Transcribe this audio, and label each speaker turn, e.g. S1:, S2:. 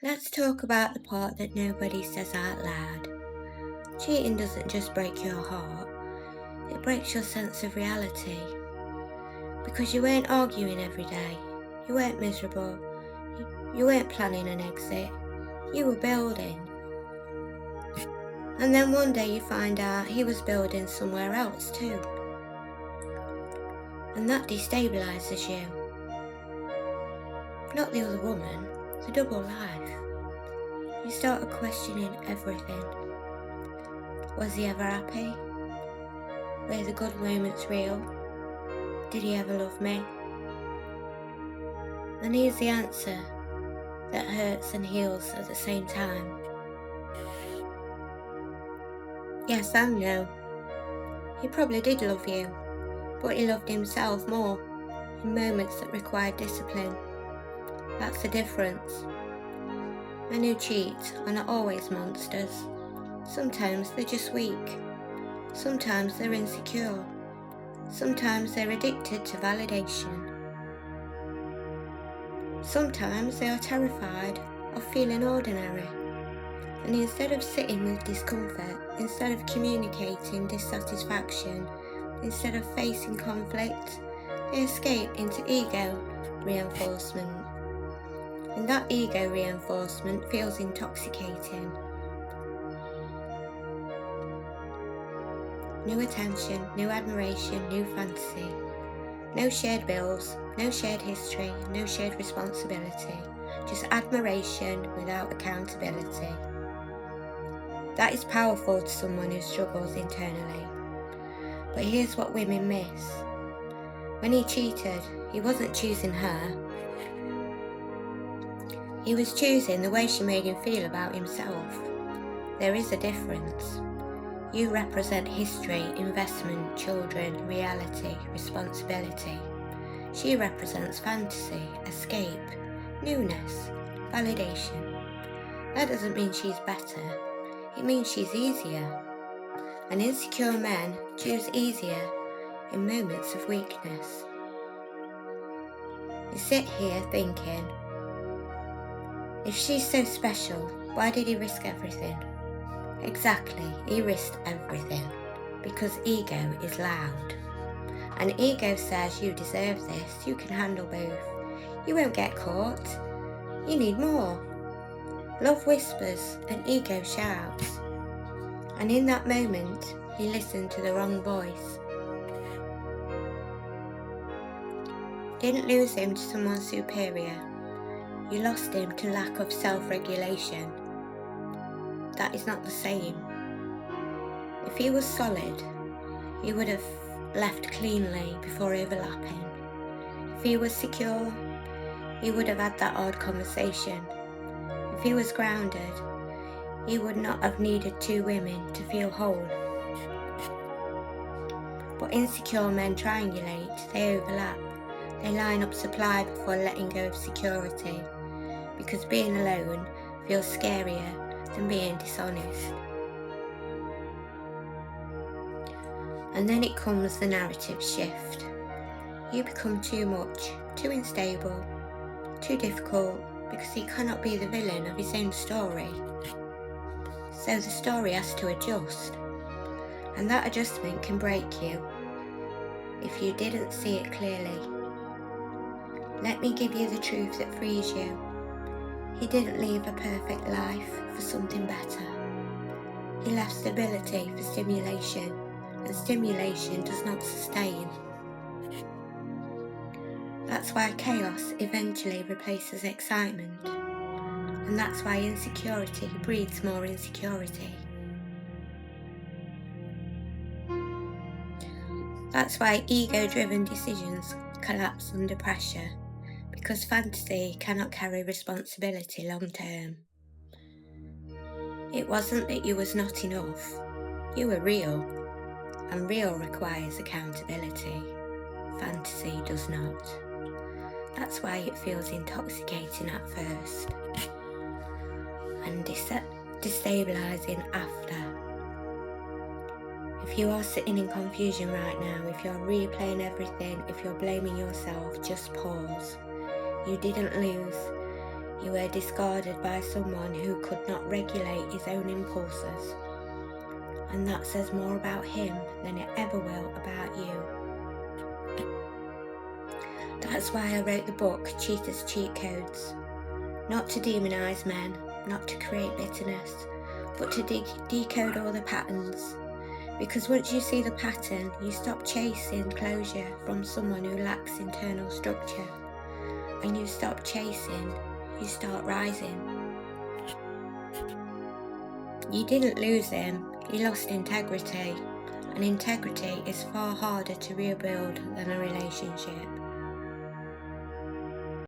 S1: Let's talk about the part that nobody says out loud. Cheating doesn't just break your heart, it breaks your sense of reality. Because you weren't arguing every day, you weren't miserable, you weren't planning an exit, you were building. And then one day you find out he was building somewhere else too. And that destabilises you. Not the other woman, the double life. You started questioning everything. Was he ever happy? Were the good moments real? Did he ever love me? And here's the answer that hurts and heals at the same time. Yes and no. He probably did love you, but he loved himself more in moments that required discipline. That's the difference. Men who cheat are not always monsters. Sometimes they're just weak. Sometimes they're insecure. Sometimes they're addicted to validation. Sometimes they are terrified of feeling ordinary. And instead of sitting with discomfort, instead of communicating dissatisfaction, instead of facing conflict, they escape into ego reinforcement. And that ego reinforcement feels intoxicating. New attention, new admiration, new fantasy. No shared bills, no shared history, no shared responsibility. Just admiration without accountability. That is powerful to someone who struggles internally. But here's what women miss. When he cheated, he wasn't choosing her. He was choosing the way she made him feel about himself. There is a difference. You represent history, investment, children, reality, responsibility. She represents fantasy, escape, newness, validation. That doesn't mean she's better. It means she's easier. And insecure men choose easier in moments of weakness. You sit here thinking, if she's so special, why did he risk everything? Exactly, he risked everything because ego is loud. And ego says you deserve this, you can handle both. You won't get caught. You need more. Love whispers and ego shouts. And in that moment, he listened to the wrong voice. Didn't lose him to someone superior. You lost him to lack of self-regulation. That is not the same. If he was solid, he would have left cleanly before overlapping. If he was secure, he would have had that hard conversation. If he was grounded, he would not have needed two women to feel whole. But insecure men triangulate, they overlap. They line up supply before letting go of security, because being alone feels scarier than being dishonest. And then it comes the narrative shift. You become too much, too unstable, too difficult, because he cannot be the villain of his own story. So the story has to adjust. And that adjustment can break you if you didn't see it clearly. Let me give you the truth that frees you. He didn't leave a perfect life for something better. He left stability for stimulation, and stimulation does not sustain. That's why chaos eventually replaces excitement, and that's why insecurity breeds more insecurity. That's why ego-driven decisions collapse under pressure, because fantasy cannot carry responsibility long term. It wasn't that you was not enough, you were real, and real requires accountability. Fantasy does not. That's why it feels intoxicating at first, and destabilising after. If you are sitting in confusion right now, if you're replaying everything, if you're blaming yourself, just pause. You didn't lose. You were discarded by someone who could not regulate his own impulses. And that says more about him than it ever will about you. That's why I wrote the book Cheaters' Cheat Codes. Not to demonise men, not to create bitterness, but to decode all the patterns. Because once you see the pattern, you stop chasing closure from someone who lacks internal structure. And you stop chasing, you start rising. You didn't lose him, you lost integrity. And integrity is far harder to rebuild than a relationship.